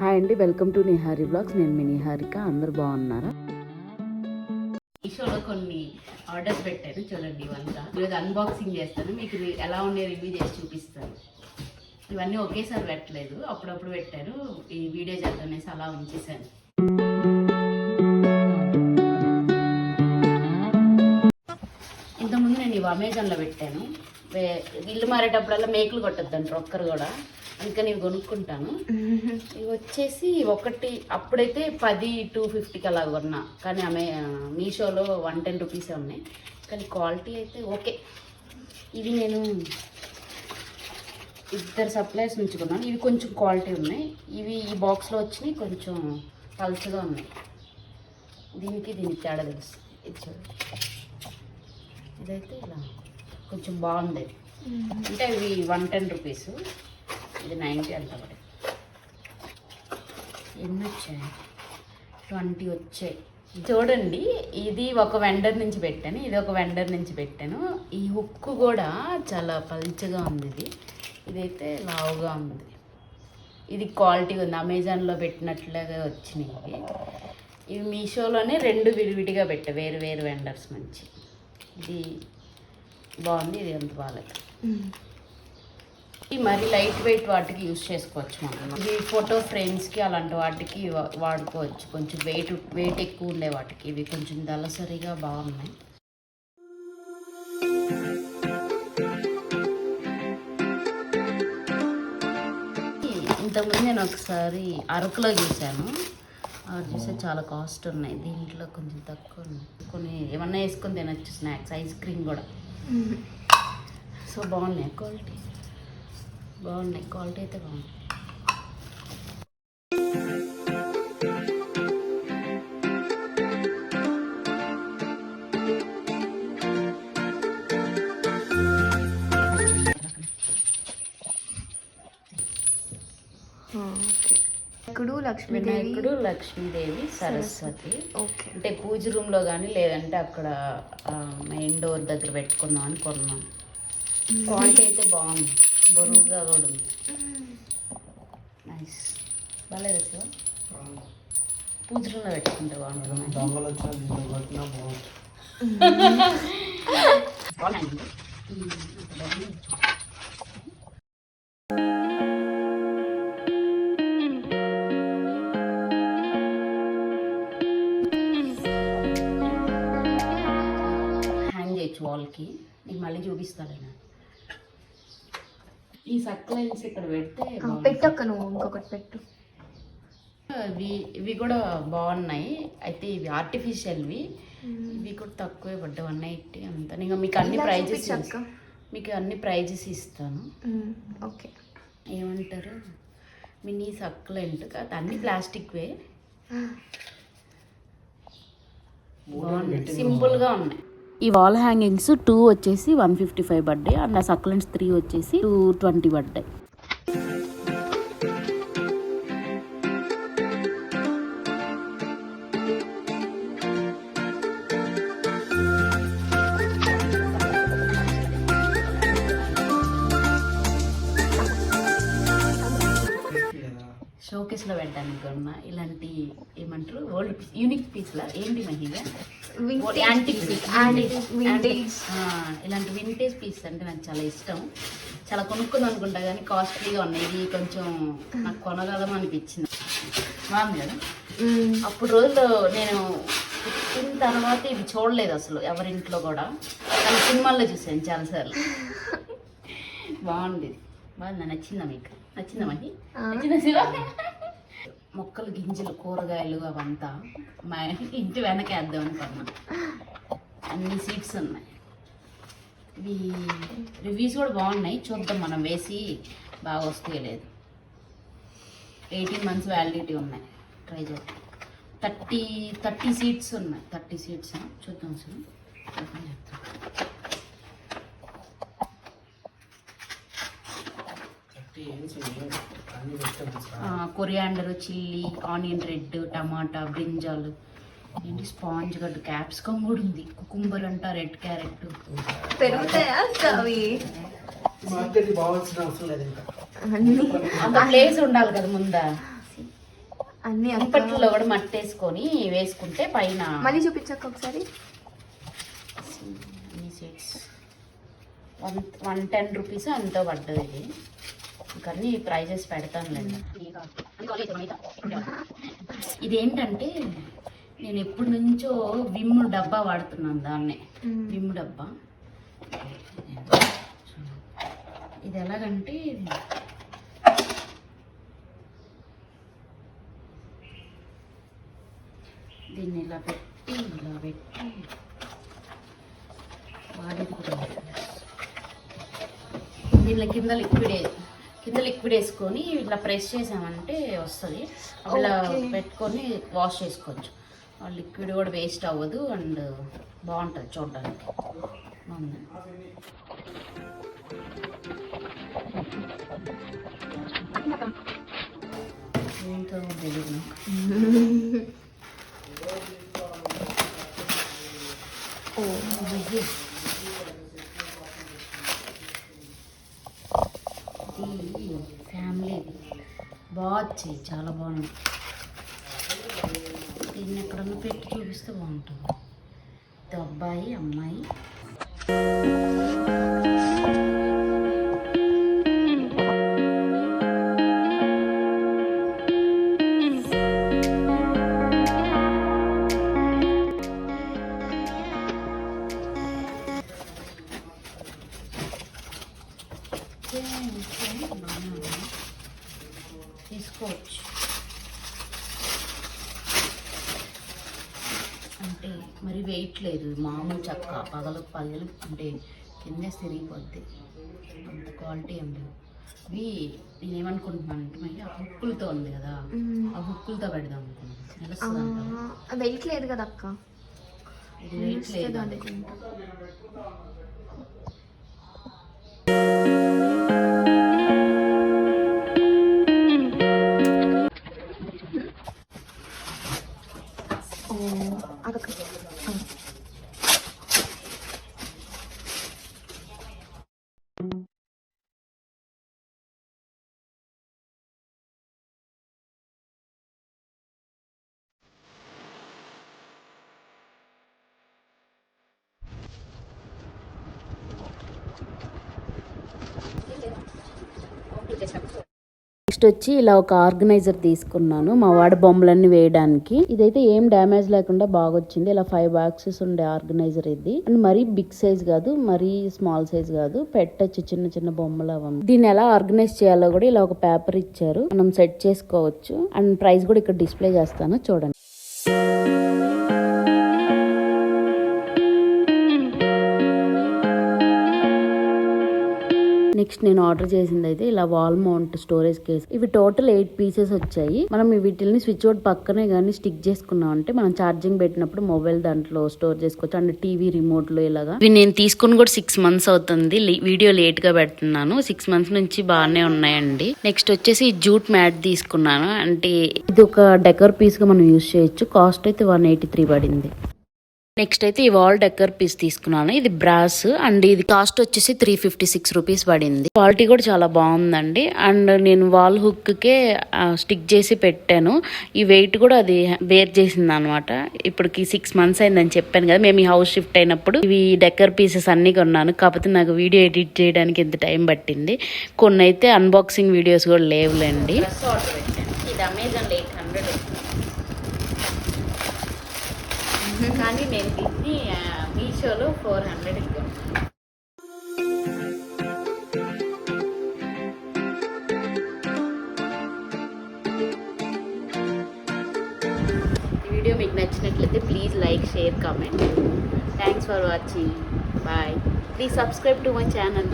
Hi అండి, welcome to Nihari blogs. నేను మీ నిహారిక. అందరు బాగున్నారా? మీషోలో కొన్ని ఆర్డర్స్ పెట్టాను, చూడండి. ఇవంతా ఈరోజు అన్బాక్సింగ్ చేస్తాను, మీకు ఎలా ఉండే రివ్యూ చేసి చూపిస్తాను. ఇవన్నీ ఒకేసారి పెట్టలేదు, అప్పుడప్పుడు పెట్టాను. ఈ వీడియో చేద్దామనేసి అలా ఉంచేసాను. ఇంతకుముందు నేను ఇవి అమెజాన్లో పెట్టాను. ఇల్లు మారేటప్పుడల్లా మేకులు కొట్టద్దంటారు ఒక్కరు కూడా, అందుకని ఇవి కొనుక్కుంటాను. ఇవి వచ్చేసి ఒకటి అప్పుడైతే 10 250కి అలా కొన్నా, కానీ మీషోలో 110 రూపీసే ఉన్నాయి. కానీ క్వాలిటీ అయితే ఓకే. ఇవి నేను ఇద్దరు సప్లైర్స్ నుంచి కొన్నాను. ఇవి కొంచెం క్వాలిటీ ఉన్నాయి. ఇవి ఈ బాక్స్లో వచ్చినాయి, కొంచెం పల్చగా ఉన్నాయి. దీనికి తేడా తెలుస్తుంది. ఇది చూడండి, ఇదైతే ఇలా కొంచెం బాగుంది. అంటే ఇవి 110 రూపీస్, ఇది 90 అంత పడి. ఎన్ని వచ్చాయి? 20 వచ్చాయి. చూడండి, ఇది ఒక వెండర్ నుంచి పెట్టాను, ఇది ఒక వెండర్ నుంచి పెట్టాను. ఈ హుక్ కూడా చాలా పల్చగా ఉంది. ఇదైతే లావుగా ఉంది. ఇది క్వాలిటీ ఉంది. అమెజాన్లో పెట్టినట్లుగా వచ్చినాయి. ఇవి మీషోలోనే 2 విడివిడిగా పెట్టా, వేరు వేరు వెండర్స్ నుంచి. ఇది బాగుంది, ఇది ఎంత బాగాలేదు. మరి లైట్ వెయిట్ వాటికి యూజ్ చేసుకోవచ్చు మనం. ఇది ఫోటో ఫ్రేమ్స్కి అలాంటి వాటికి వాడుకోవచ్చు. కొంచెం వెయిట్ ఎక్కువ ఉండే వాటికి ఇవి కొంచెం దళసరిగా బాగున్నాయి. ఇంతకుముందు నేను ఒకసారి అరకులో చూశాను. చూసే చాలా కాస్ట్ ఉన్నాయి. దీంట్లో కొంచెం తక్కువ ఉన్నాయి. కొన్ని ఏమన్నా వేసుకొని తినచ్చు, స్నాక్స్, ఐస్ క్రీమ్ కూడా. సో బాగున్నాయి, క్వాలిటీ బాగున్నాయి. క్వాలిటీ అయితే బాగుంది. వినాయకుడు, లక్ష్మీదేవి, సరస్వతి. అంటే పూజ రూమ్లో కానీ లేదంటే అక్కడ మెయిన్ డోర్ దగ్గర పెట్టుకుందాం అని కొన్నాం. క్వాలిటీ అయితే బాగుంది, బరువుగా కూడా ఉంది. నైస్, బాగాలేదు సార్. పూజ రూమ్లో పెట్టుకుంటే బాగుంటుంది. బాగున్నాయండి. వాల్కి నీకు మళ్ళీ చూపిస్తాను. ఈ సక్లైన్స్ ఇక్కడ పెడితే పెట్టక్క, నువ్వు ఇంకొకటి పెట్టు. ఇవి కూడా బాగున్నాయి. అయితే ఇవి ఆర్టిఫిషియల్వి. ఇవి కూడా తక్కువే పడ్డా, 180 అంతా. ఇంకా మీకు అన్ని ప్రైజెస్ ఇస్తాను. ఓకే, ఏమంటారు, మినీ సక్లెంట్ కాదు, అన్ని ప్లాస్టిక్వే. బాగున్నాయి, సింపుల్గా ఉన్నాయి. ఈ వాల్ హ్యాంగింగ్స్ 2 వచ్చేసి 155 పడ్డాయి. అండ్ ఆ సక్లెంట్స్ 3 వచ్చేసి 220 పడ్డాయి. షోకేస్లో పెట్టాను కొన్నా. ఇలాంటి ఏమంటారు, ఓల్డ్ యూనిక్ పీస్లా ఏంటి మహిళ, ఇలాంటి వింటేజ్ పీస్ అంటే నాకు చాలా ఇష్టం. చాలా కొనుక్కుంది అనుకుంటా, కానీ కాస్ట్లీగా ఉన్నాయి. ఇది కొంచెం నాకు కొనగలం అనిపించింది. బాగుంది కదా. అప్పుడు రోజుల్లో నేను పుట్టిన తర్వాత ఇది చూడలేదు అసలు ఎవరింట్లో కూడా, కానీ సినిమాల్లో చూసాను చాలాసార్లు. బాగుంది, బాగుందా? నచ్చిందా మీకు? నచ్చిందా మహి? నచ్చిందా శివ? మొక్కలు, గింజలు, కూరగాయలు అవంతా మా ఇంటి వెనకేద్దాం అనుకున్నా. అన్ని సీడ్స్ ఉన్నాయి. ఇవి రివ్యూస్ కూడా బాగున్నాయి, చూద్దాం మనం. వేసి బాగా వస్తే లేదు. 18 months వ్యాలిడిటీ ఉన్నాయి. ట్రై చేద్దాం. 30 సీడ్స్ ఉన్నాయి. 30 సీడ్స్ చూద్దాం sir. Coriander, chilli, onion red, tomato, బ్రింజాలు, ఏంటి స్పాంజ్ గడ్డ, క్యాప్సికమ్ కూడా ఉంది, కుకుంబర్ అంట, రెడ్ క్యారెట్. పెరుగుతాయా అవి? అంత ప్లేస్ ఉండాలి కదా ముందా. అన్ని కుంపట్లో కూడా మట్టి వేసుకొని వేసుకుంటే పైన మళ్ళీ చూపించక్క ఒకసారి. సీడ్స్ 110 రూపీస్ అంతో పడ్డది ఇది. ఇంకా అన్ని ప్రైజెస్ పెడతానులేండి. ఇదేంటంటే నేను ఎప్పటి నుంచో విమ్ డబ్బా వాడుతున్నాను, దాన్నే విమ్ డబ్బా. ఇది ఎలాగంటే దీన్ని ఇలా పెట్టి వాడేది కూడా దీనిలో కింద లిక్విడ్ వేసుకొని ఇట్లా ప్రెస్ చేసామంటే వస్తుంది. అట్లా పెట్టుకొని వాష్ చేసుకోవచ్చు. లిక్విడ్ కూడా వేస్ట్ అవ్వదు అండ్ బాగుంటుంది చూడడానికి. బాగుంది. ఏంటో తెలియదు నాకు. ఇది ఫ్యామిలీ బాగా వచ్చాయి, చాలా బాగుంది. దీన్ని ఎక్కడన్నా పెట్టి చూపిస్తే బాగుంటుంది. ఇది అబ్బాయి అమ్మాయి. తీసుకోవచ్చు అంటే మరి వెయిట్ లేదు, మామూలు చక్క పగలు అంటే కిందే తిరిగిపోద్ది, అంత క్వాలిటీ ఏం లేదు. ఇవి నేను ఏమనుకుంటున్నాను అంటే మళ్ళీ ఆ హుక్కులతో ఉంది కదా, ఆ హుక్కులతో పెడదాం అనుకుంటున్నాను. వెయిట్ లేదు కదా అక్క, ఇది వెయిట్ లేదు. నెక్స్ట్ వచ్చి ఇలా ఒక ఆర్గనైజర్ తీసుకున్నాను మా వాడి బొమ్మలన్నీ వేయడానికి. ఇదైతే ఏం డ్యామేజ్ లేకుండా బాగా వచ్చింది. ఇలా 5 బాక్సెస్ ఉండే ఆర్గనైజర్ ఇది. అండ్ మరీ బిగ్ సైజ్ కాదు, మరీ స్మాల్ సైజ్ కాదు, పెట్టచ్చు చిన్న చిన్న బొమ్మలు అవి. దీన్ని ఎలా ఆర్గనైజ్ చేయాలో కూడా ఇలా ఒక పేపర్ ఇచ్చారు, మనం సెట్ చేసుకోవచ్చు. అండ్ ప్రైస్ కూడా ఇక్కడ డిస్ప్లే చేస్తాను చూడండి. నెక్స్ట్ నేను ఆర్డర్ చేసింది అయితే ఇలా వాల్ మౌంట్ స్టోరేజ్ కేస్. ఇవి టోటల్ 8 పీసెస్ వచ్చాయి. మనం వీటిని స్విచ్ బోర్డ్ పక్కనే కానీ స్టిక్ చేసుకున్నాం అంటే మనం ఛార్జింగ్ పెట్టినప్పుడు మొబైల్ దాంట్లో స్టోర్ చేసుకోవచ్చు. అండ్ టీవీ రిమోట్ లో ఇలాగా. ఇవి నేను తీసుకుని కూడా 6 మంత్స్ అవుతుంది. వీడియో లేట్ గా పెడుతున్నాను. 6 మంత్స్ నుంచి బాగానే ఉన్నాయండి. నెక్స్ట్ వచ్చేసి జూట్ మ్యాట్ తీసుకున్నాను. అంటే ఇది ఒక డెకర్ పీస్ గా మనం యూజ్ చేయొచ్చు. కాస్ట్ అయితే 183 పడింది. నెక్స్ట్ అయితే ఈ వాల్ డెకర్ పీస్ తీసుకున్నాను. ఇది బ్రాస్ అండ్ ఇది కాస్ట్ వచ్చేసి 356 రూపీస్ పడింది. క్వాలిటీ కూడా చాలా బాగుందండి. అండ్ నేను వాల్ హుక్ కే స్టిక్ చేసి పెట్టాను. ఈ వెయిట్ కూడా అది బేర్ చేసింది అనమాట. ఇప్పటికి 6 మంత్స్ అయిందని చెప్పాను కదా, మేము ఈ హౌస్ షిఫ్ట్ అయినప్పుడు ఇవి డెకర్ పీసెస్ అన్ని కొన్నాను. కాకపోతే నాకు వీడియో ఎడిట్ చేయడానికి ఎంత టైం పట్టింది. కొన్ని అయితే అన్బాక్సింగ్ వీడియోస్ కూడా లేవులేండి. ఇది అమెజాన్ 800 కానీ నేను దీన్ని మీషోలో 400 ఇస్తాను. ఈ వీడియో మీకు నచ్చినట్లయితే please like, share, comment. Thanks for watching. Bye. Please subscribe to my channel.